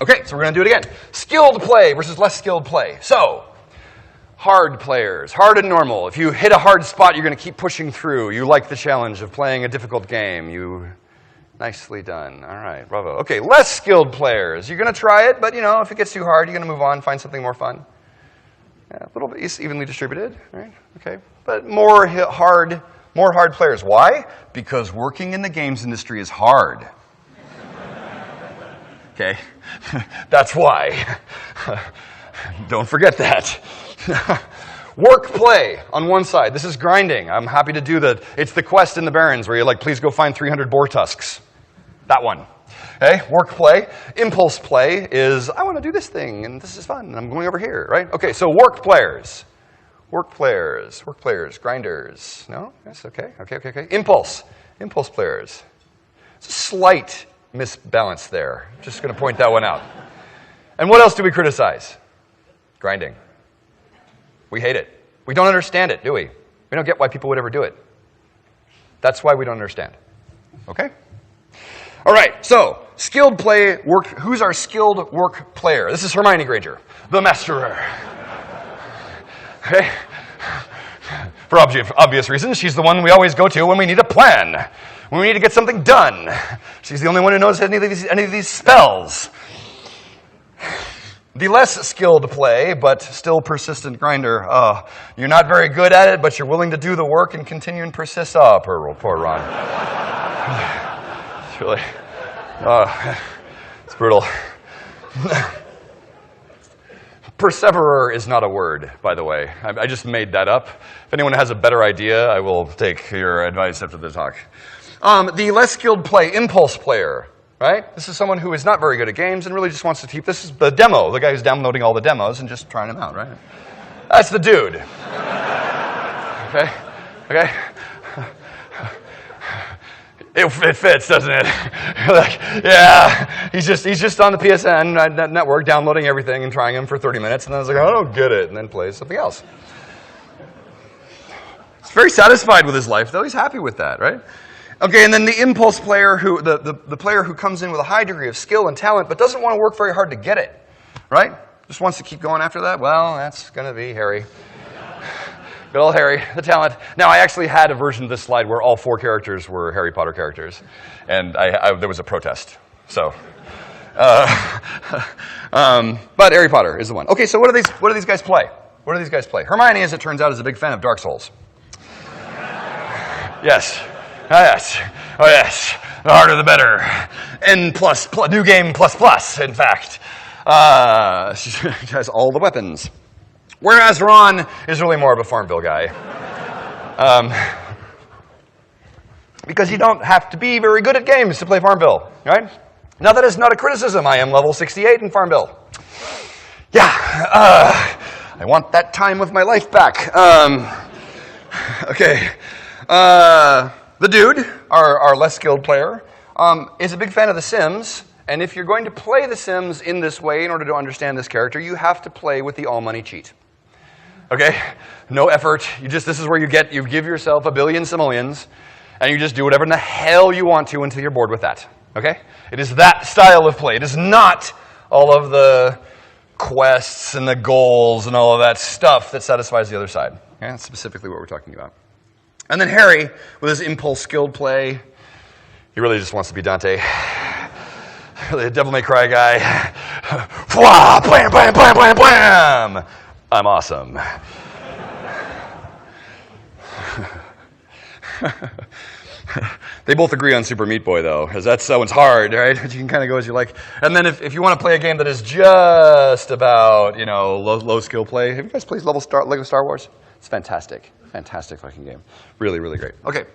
Okay, so we're going to do it again. Skilled play versus less skilled play. So, hard players, hard and normal. If you hit a hard spot, you're going to keep pushing through. You like the challenge of playing a difficult game. Nicely done. All right, bravo. Okay, less skilled players. You're going to try it, but if it gets too hard, you're going to move on, find something more fun. Yeah, a little bit evenly distributed, right? Okay, but more hard players. Why? Because working in the games industry is hard. Okay, that's why. Don't forget that. Work play on one side. This is grinding. I'm happy to do that. It's the quest in the Barrens where you're like, please go find 300 boar tusks. That one. Okay, work play. Impulse play is, I want to do this thing, and this is fun, and I'm going over here, right? Okay, so work players. Work players, grinders. No? Yes, okay. Impulse players. It's a slight misbalance there. Just going to point that one out. And what else do we criticize? Grinding. We hate it. We don't understand it, do we? We don't get why people would ever do it. That's why we don't understand. Okay? All right, so skilled play work. Who's our skilled work player? This is Hermione Granger, the masterer. Okay? For obvious reasons, she's the one we always go to when we need a plan, when we need to get something done. She's the only one who knows any of these spells. The less skilled play, but still persistent grinder. You're not very good at it, but you're willing to do the work and continue and persist. Poor Ron. It's really, it's brutal. Perseverer is not a word, by the way. I just made that up. If anyone has a better idea, I will take your advice after the talk. The less skilled play, impulse player, right? This is someone who is not very good at games and really just wants to keep, this is the demo, the guy who's downloading all the demos and just trying them out, right? That's the dude. Okay? It fits, doesn't it? Like, yeah, he's just on the PSN network downloading everything and trying them for 30 minutes, and then I was like, I don't get it, and then plays something else. He's very satisfied with his life, though. He's happy with that, right? Okay, and then the impulse player, the player who comes in with a high degree of skill and talent, but doesn't want to work very hard to get it, right? Just wants to keep going after that. Well, that's going to be Harry. Good old Harry, the talent. Now, I actually had a version of this slide where all 4 characters were Harry Potter characters, and there was a protest. So, but Harry Potter is the one. Okay, so what do these guys play? What do these guys play? Hermione, as it turns out, is a big fan of Dark Souls. Yes. Oh, yes. Oh, yes. The harder, the better. N+, new game plus, in fact. She has all the weapons. Whereas Ron is really more of a Farmville guy. Because you don't have to be very good at games to play Farmville, right? Now, that is not a criticism. I am level 68 in Farmville. Yeah, I want that time of my life back. Okay. The dude, our less skilled player, is a big fan of The Sims. And if you're going to play The Sims in this way in order to understand this character, you have to play with the all-money cheat. Okay? No effort. This is where you give yourself a billion simoleons, and you just do whatever in the hell you want to until you're bored with that. Okay? It is that style of play. It is not all of the quests and the goals and all of that stuff that satisfies the other side. Okay? That's specifically what we're talking about. And then Harry, with his impulse skilled play, he really just wants to be Dante. Really a Devil May Cry guy. Wah, blam, blam, blam, blam, blam. I'm awesome. They both agree on Super Meat Boy, though, because that one's hard, right? But you can kind of go as you like. And then if you want to play a game that is just about, low skill play, have you guys played Lego Star Wars? It's fantastic. Fantastic fucking game. Really, really great. Okay.